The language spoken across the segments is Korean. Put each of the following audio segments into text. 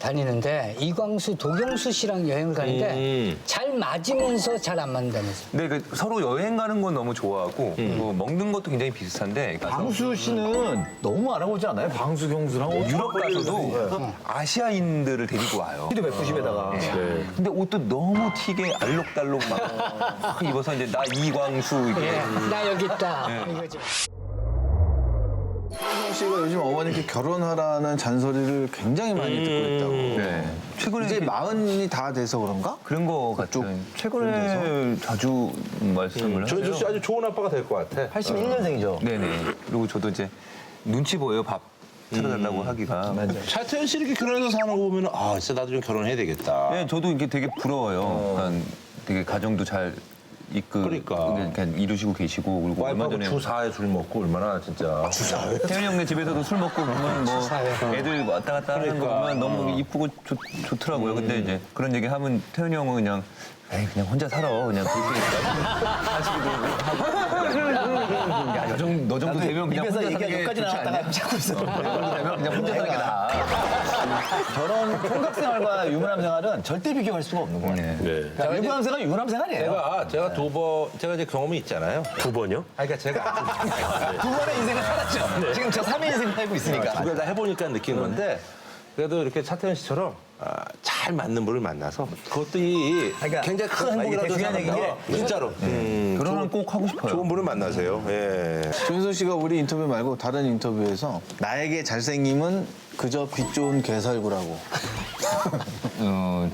다니는데 이광수, 도경수 씨랑 여행을 가는데 잘 맞으면서 잘 안 맞는다면서요. 네, 그 서로 여행 가는 건 너무 좋아하고 뭐 먹는 것도 굉장히 비슷한데 광수 씨는 너무 알아보지 않아요? 광수 경수랑 유럽 가서도 아시아인들을 데리고 와요. 키도 190에다가. 근데 옷도 너무 튀게 알록달록 막 입어서 이제 나 이광수 이게 나 여기 있다. 이거죠. 최은성 씨가 요즘 어머니께 결혼하라는 잔소리를 굉장히 많이 듣고 있다고. 네. 최근에 이제 이렇게 마흔이 다 돼서 그런가? 그런 거 같아요. 최근에 자주 말씀을 하세요. 조인수 씨 아주 좋은 아빠가 될 것 같아. 81년생이죠. 네네. 그리고 저도 이제 눈치 보여요. 밥 차려달라고 하기가. 차태현 씨 이렇게 결혼해서 사는 거 보면 아 진짜 나도 좀 결혼해야 되겠다. 네, 저도 이게 되게 부러워요. 그러니까 되게 가정도 잘 그러니까. 이루시고 계시고 그리고 얼마 와이프하고 전에 주 4회 술 먹고 얼마나 진짜. 태현이 형네 집에서도 술 먹고 보면 뭐 애들 왔다 갔다 하는 거 보면 너무 이쁘고 좋더라고요. 근데 이제 그런 얘기 하면 태현이 형은 그냥 에이 그냥 혼자 살아 그냥 그렇게 하시기도 하고 야, 너 정도 되면 그냥 입에서 혼자 얘기가 사는 게 여기까지 좋지 나왔다가 않냐? 자꾸 있어. 너 정도 되면 그냥 혼자 사는 게 나아. 결혼 총각 생활과 유부남 생활은 절대 비교할 수가 없는 것 같아요. 네. 그러니까 유부남 생활, 유부남 생활이에요. 제가 두 번, 제가 이제 경험이 있잖아요. 두 번요? 그러니까 제가 두 번의 인생을 살았죠. 지금 저 3의 인생 살고 있으니까. 두 개 다 해보니까 느낀 건데 그래도 이렇게 차태현 씨처럼 잘 맞는 분을 만나서 그것도 그러니까 굉장히 큰 행복이라고 이게 중요한 얘기인 게 진짜로 결혼은 꼭 하고 싶어요. 좋은 분을 만나세요. 예. 조인성 씨가 우리 인터뷰 말고 다른 인터뷰에서 나에게 잘생김은 그저 빛 좋은 개설구라고.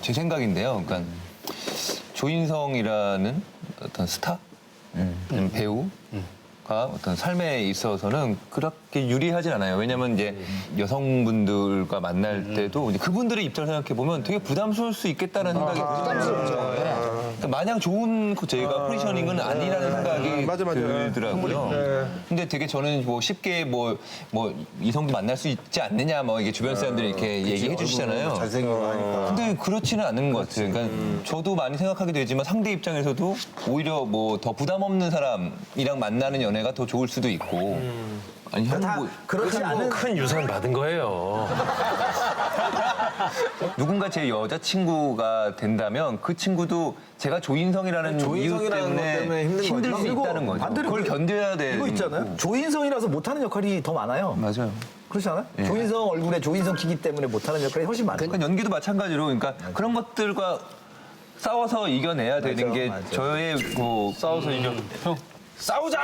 제 생각인데요. 그러니까 조인성이라는 어떤 스타, 배우가 어떤 삶에 있어서는 그렇게 유리하진 않아요. 왜냐하면 이제 여성분들과 만날 때도 이제 그분들의 입장을 생각해 보면 되게 부담스러울 수 있겠다는 생각이 부담스럽죠. 그러니까 마냥 좋은 저희가 포지셔닝은 아니라는 생각이 맞아. 들더라고요. 근데 되게 저는 뭐 쉽게 뭐 이성도 만날 수 있지 않느냐 뭐 이게 주변 사람들이 이렇게 얘기해 주시잖아요. 잘생기고 하니까. 근데 그렇지는 않은 것 같아요. 그러니까 저도 많이 생각하게 되지만 상대 입장에서도 오히려 뭐 더 부담 없는 사람이랑 만나는 연애가 더 좋을 수도 있고. 아니 형 뭐 그렇지 않은 큰 유산 받은 거예요. 누군가 제 여자친구가 된다면 그 친구도 제가 조인성이라는 이유 조인성이라는 것 때문에 때문에 힘든 수 거죠. 있다는 거죠. 반대로 그걸 견뎌야 돼. 이거 있잖아요. 조인성이라서 못하는 역할이 더 많아요. 맞아요. 그렇지 않아요? 조인성 얼굴에 조인성 키기 때문에 못하는 역할이 훨씬 많아요. 그러니까 연기도 마찬가지로 그러니까 그런 것들과 싸워서 이겨내야 되는 게 저의 뭐 싸워서 이겨. 형 싸우자!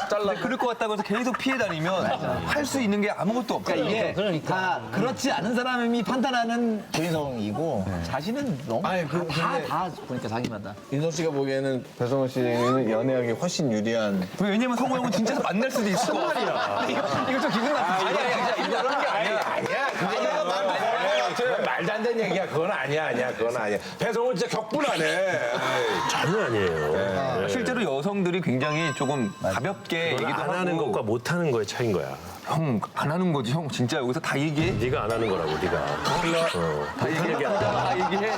잘라. 그럴 것 같다고 해서 계속 피해 다니면 할 수 있는 게 아무것도 없어요. 이게 그러니까. 다 그렇지 않은 사람이 판단하는 조인성이고 자신은 너무 아니, 다 보니까 자기마다. 인성 씨가 보기에는 배성훈 씨는 연애하기 훨씬 유리한. 왜냐면 성호 형은 진짜 만날 수도 있어. 이거 좀 기분 나쁘지? 말도 안 되는 얘기야. 그건 아니야. 그건 아니야. 배성훈 진짜 격분하네. 전혀 아니에요. 실제로 여성들이 굉장히 조금 가볍게 얘기도 안 하는 하고 것과 못 하는 거의 차이인 거야. 형 안 하는 거지 형 진짜 여기서 다 얘기해? 네가 안 하는 거라고, 네가. 다 얘기한다. 다 얘기해.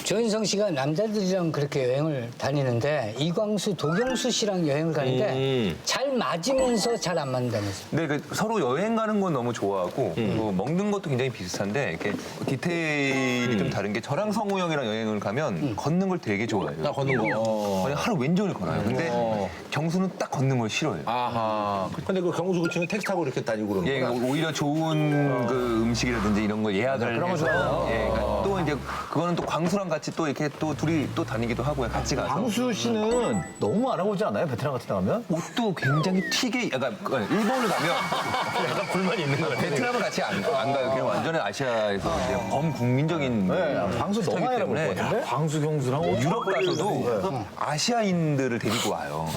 조인성 씨가 남자들이랑 그렇게 여행을 다니는데 이광수, 도경수 씨랑 여행을 가는데 잘 맞으면서 잘 안 맞는다면서요. 네, 그 서로 여행 가는 건 너무 좋아하고 뭐 먹는 것도 굉장히 비슷한데 이렇게 디테일이 좀 다른 게 저랑 성우 형이랑 여행을 가면 걷는 걸 되게 좋아해요. 나 걷는 거. 그냥 하루 왼종일 걸어요. 근데 경수는 딱 걷는 걸 싫어해요. 아하. 근데 그 경수 그 친구 택시 타고 이렇게 다니고 그러는 예, 거야? 오히려 좋은 그 음식이라든지 이런 거 예약을 해서 예, 그러니까 또 이제 그거는 또 광수랑 같이 또 이렇게 또 둘이 또 다니기도 하고요. 같이 가서 광수 씨는 너무 알아보지 않아요? 베트남 같은 데 가면? 옷도 굉장히 튀게 약간 일본을 가면 약간 불만이 있는 거 같아. 베트남은 같이 안 가요. 그냥 완전히 아시아에서 이제 범국민적인 광수 너무 스타이기 알아볼 것 때문에 같은데? 광수 경수랑 유럽 가서도 아시아인들을 데리고 와요.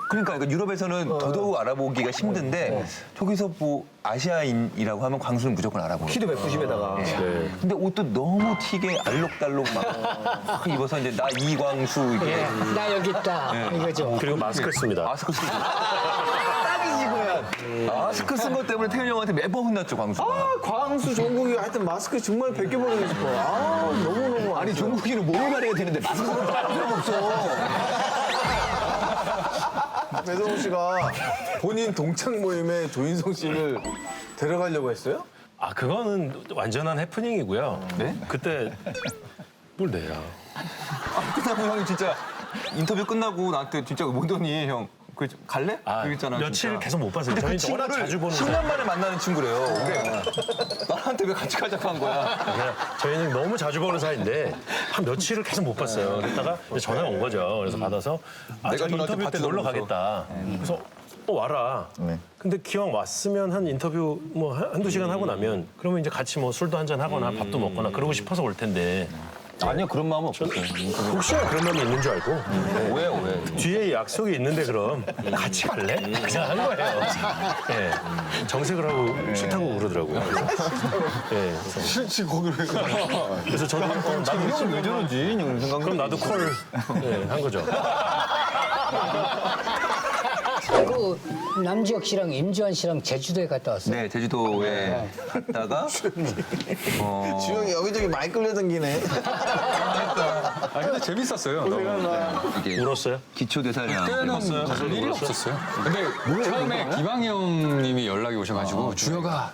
그러니까 유럽에서는 더더욱 알아보기가 힘든데 저기서 뭐 아시아인이라고 하면 광수는 무조건 알아보는 키도 거예요. 190에다가. 네. 근데 옷도 너무 튀게 알록달록 막 입어서 이제 나 이광수 이게 나 여기 있다. 이거죠. 그리고 마스크 씁니다. 마스크 쓰고 마스크 쓴 것 때문에 태현이 형한테 매번 혼났죠 광수가. 광수 종국이 하여튼 마스크 정말 벗겨버리고 싶어. 너무너무. 아니 종국이는 몸을 가려야 되는데 마스크 쓰는 필요가 없어. 배성우 씨가 본인 동창 모임에 조인성 씨를 데려가려고 했어요? 아, 그거는 완전한 해프닝이고요. 네? 그때 뭘 내야. 끝나고 형이 진짜 인터뷰 끝나고 나한테 진짜 뭐더니 형. 그 갈래? 아, 그랬잖아. 며칠 진짜. 계속 못 봤어요. 근데 그 저희는 워낙 친구를 자주 보는 10년 만에 만나는 친구래요. 근데 나한테 왜 같이 가자고 한 거야? 그냥 저희는 너무 자주 보는 사이인데 한 며칠을 계속 못 봤어요. 그러다가 이제 전화가 온 거죠. 그래서 받아서 아, 내가 자기 전화할 때 인터뷰 때 받지 놀러 않으면서. 가겠다. 그래서 와라. 근데 기왕 왔으면 한 인터뷰 뭐 한두 시간 하고 나면 그러면 이제 같이 뭐 술도 한잔 하거나 밥도 먹거나 그러고 싶어서 올 텐데 아니요, 그런 마음 없었어요. 혹시나 그런 마음이 있는 줄 알고 왜요, 왜? 뒤에 약속이 있는데 그럼 같이 갈래? 그 생각한 거예요. 예. 정색을 하고 싫다고 그러더라고요. 예. 그래서, 싫지 거기를 왜 가? 그래서 저도 나도 형은 왜 저러지? 이런 생각. 그럼 나도 콜 한 거죠. 그 남지혁 씨랑 임지환 씨랑 제주도에 갔다 왔어요. 네, 제주도에 갔다가 지영이 여기저기 많이 끌려다니네. 아 근데 재밌었어요. 이게 울었어요? 기초 대사량 그때는 가서 일이 없었어요. 근데 처음에 기방이 형님이 연락이 오셔가지고 주혁아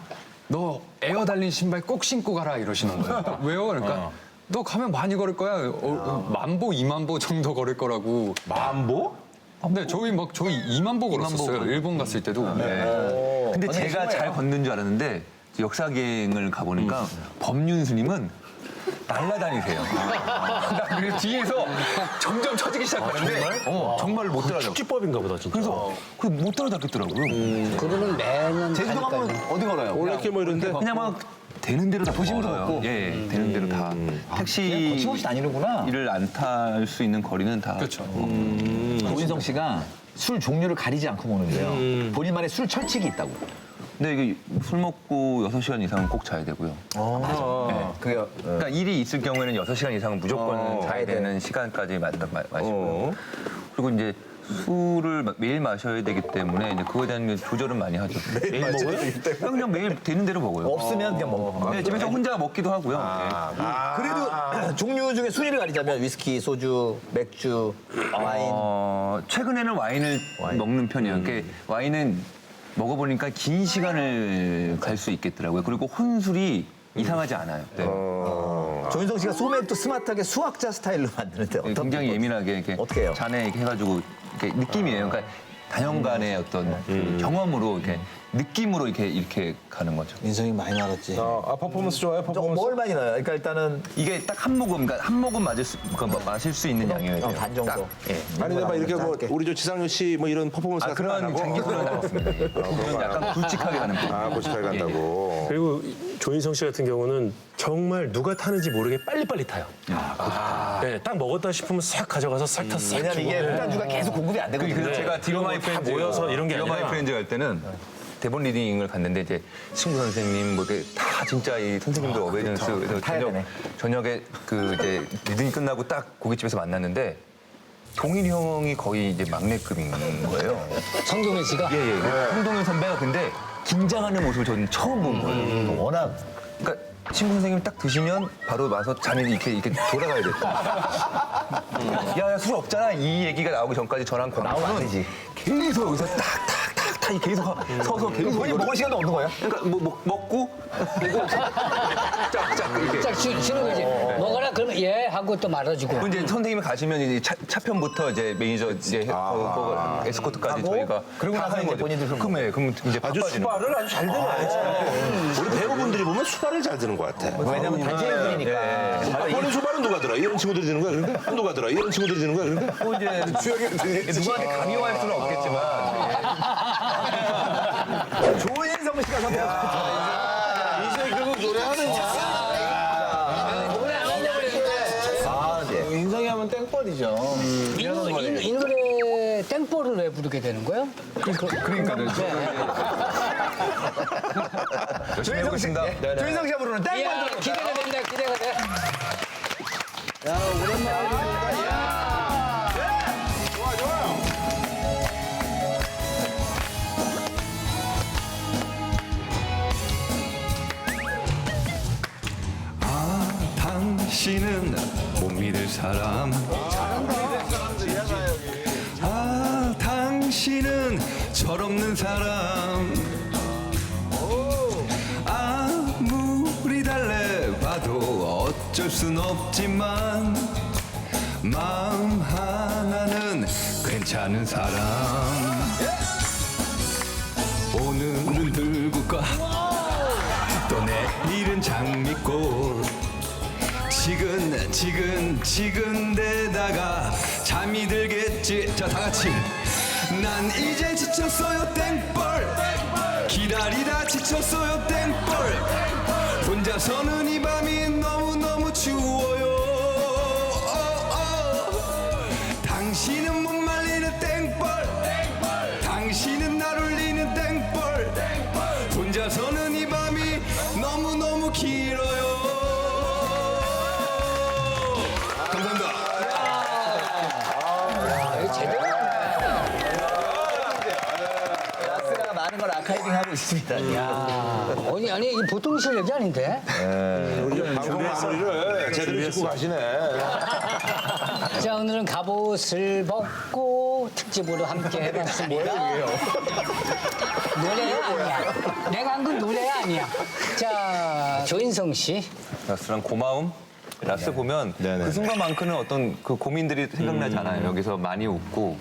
너 에어 달린 신발 꼭 신고 가라 이러시는 거예요. 왜요? 그러니까 너 가면 많이 걸을 거야. 1000보, 2000보 정도 걸을 거라고. 1000보? 근데 저희 2만보 걸었었어요. 일본 갔을 때도. 근데 제가 잘 걷는 줄 알았는데 역사기행을 가보니까 법륜스님은 날라다니세요. 나 그래서 뒤에서 점점 처지기 시작하는데 정말 못 따라잡고. 축지법인가 보다 진짜. 그래서 못 따라잡겠더라고요. 그분은 매년 제주도 가면 가니까요. 어디 걸어요? 올레길 뭐 이런데? 그냥 막 되는 대로 다 도심도 없고 예, 되는 대로 다 택시 거침없이 다니는구나. 일을 안 탈 수 있는 거리는 다 그렇죠. 조인성 씨가 술 종류를 가리지 않고 먹는데요. 본인만의 술 철칙이 있다고. 근데 이게 술 먹고 6시간 이상은 꼭 자야 되고요. 그게 그러니까 일이 있을 경우에는 6시간 이상은 무조건 자야 되는 시간까지 마시고요. 그리고 이제 술을 매일 마셔야 되기 때문에 이제 그거에 대한 조절은 많이 하죠. 매일 먹어요? 그냥 매일 되는 대로 먹어요. 없으면 그냥 먹어. 네, 집에서 혼자 먹기도 하고요. 그래도 종류 중에 순위를 가리자면 위스키, 소주, 맥주, 와인. 최근에는 와인을 먹는 편이에요. 그러니까 와인은 먹어보니까 긴 시간을 갈 수 있겠더라고요. 그리고 혼술이 이상하지 않아요. 네. 조인성 씨가 소맥도 스마트하게 수학자 스타일로 만드는데 어떤 굉장히 거? 예민하게 이렇게 어떻게 해요? 잔에 이렇게 해가지고 이렇게 느낌이에요. 그러니까 단연간의 어떤 그 경험으로 이렇게 느낌으로 이렇게 가는 거죠. 인성이 많이 말았지. 퍼포먼스 좋아요, 퍼포먼스. 뭘 많이 넣어요? 그러니까 일단은 이게 딱 한 모금, 그러니까 한 모금 마실 수 있는 양이어야 돼요. 반 정도. 딱. 예. 아니, 내가 이렇게 뭐 우리 저 지상렬 씨 뭐 이런 퍼포먼스 같은 거안 그런 하고. 장기술은 없습니다. 그건 약간 굵직하게 가는 거. 아, 고시하게 간다고. 그리고 조인성 씨 같은 경우는 정말 누가 타는지 모르게 빨리빨리 타요. 네, 딱 먹었다 싶으면 싹 가져가서 싹 타서 싹 왜냐면 이게 주고. 술안주가 계속 공급이 안 되거든요. 그래서 제가 디로마이 다 프렌즈 모여서 이런 게 디로마이 아니라 프렌즈 할 때는 대본 리딩을 갔는데 이제 친구 선생님 뭐 이렇게 다 진짜 이 선생님들 어베이전스 그래서 타야 되네. 저녁에 그 이제 리딩이 끝나고 딱 고깃집에서 만났는데 동일이 형이 거의 이제 막내급인 거예요. 성동일 씨가 예. 홍동현 선배가 근데 긴장하는 모습을 저는 처음 본 거예요. 워낙 그러니까 친구 선생님이 딱 드시면 바로 와서 잔이 이렇게 돌아가야 돼. 야, 술 없잖아. 이 얘기가 나오기 전까지 저랑 나오면 안 광수는 되지. 계속 여기서 탁탁탁탁 계속 서서 계속 본인 먹을 시간도 없는 거예요? 그러니까 먹고 그리고 짝짝 이렇게. 딱 주는 거지. 먹어라 그러면 예 하고 또 말아주고. 그럼 이제 선생님이 가시면 이제 차편부터 이제 매니저 이제 에스코트까지 저희가 그러고 다 나서 하는 이제 거죠. 본인들 술 그럼 이제 아주 바빠지는 수발을 아주 잘 드네. 우리 배우분들이 보면 수발을 잘 드는 것 같아. 왜냐면 단체연분이니까. 본인 수발은 누가 들어? 이런 친구들이 드는 거야, 그러니까? 누가 들어? 이런 친구들이 드는 거야, 그러니까? 또 이제 누구한테 강요할 수는 없겠지만 조인성 씨가 선택한 인성이 결국 노래하는 인성이 하면 땡벌이죠. 이 노래 땡볼을 왜 부르게 되는 거예요? 그러니까요. 열심히 해보겠습니다. 조인성 씨가 부르는 땡 이야 기대가 된다 기대가 돼. 당신은 못 믿을 사람. 당신은 철없는 사람 아무리 달래봐도 어쩔 순 없지만 마음 하나는 괜찮은 사람 오늘은 들국화 또 내일은 장미꽃 지근데다가 잠이 들겠지 자 다같이 난 이제 지쳤어요 땡벌 기다리다 지쳤어요 땡벌 혼자서는 이 밤이 너무너무 추워요 당신은 못 말리는 땡벌 당신은 날 울리는 땡벌 혼자서는 이 밤이 너무너무 길어요 감사합니다 라스가 많은 걸 아카이빙하고 있습니다. 아니 이게 보통 실력이 아닌데. 방송 마무리를 제대로 짓고 가시네. 자 오늘은 갑옷을 벗고 특집으로 함께 해봤습니다. 노래 아니야. 내가 한 건 노래 아니야. 자 조인성 씨. 라스랑 고마움. 라스 보면 그 순간만큼은 어떤 그 고민들이 생각나지 않아요. 여기서 많이 웃고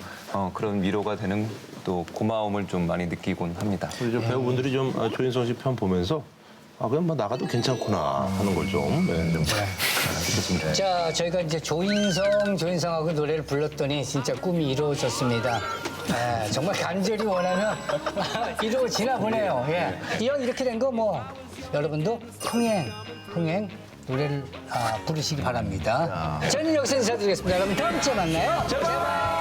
그런 위로가 되는 또 고마움을 좀 많이 느끼곤 합니다. 우리 좀 배우분들이 좀 조인성 씨 편 보면서 그냥 뭐 나가도 괜찮구나 하는 걸 좀. 듣겠습니다. 자 저희가 이제 조인성하고 노래를 불렀더니 진짜 꿈이 이루어졌습니다. 정말 간절히 원하면 이루어지나 보네요. 예. 이왕 이렇게 된 거 뭐 여러분도 흥행 노래를 부르시기 바랍니다. 저는 여기서 인사드리겠습니다. 여러분 다음 주에 만나요. 제발.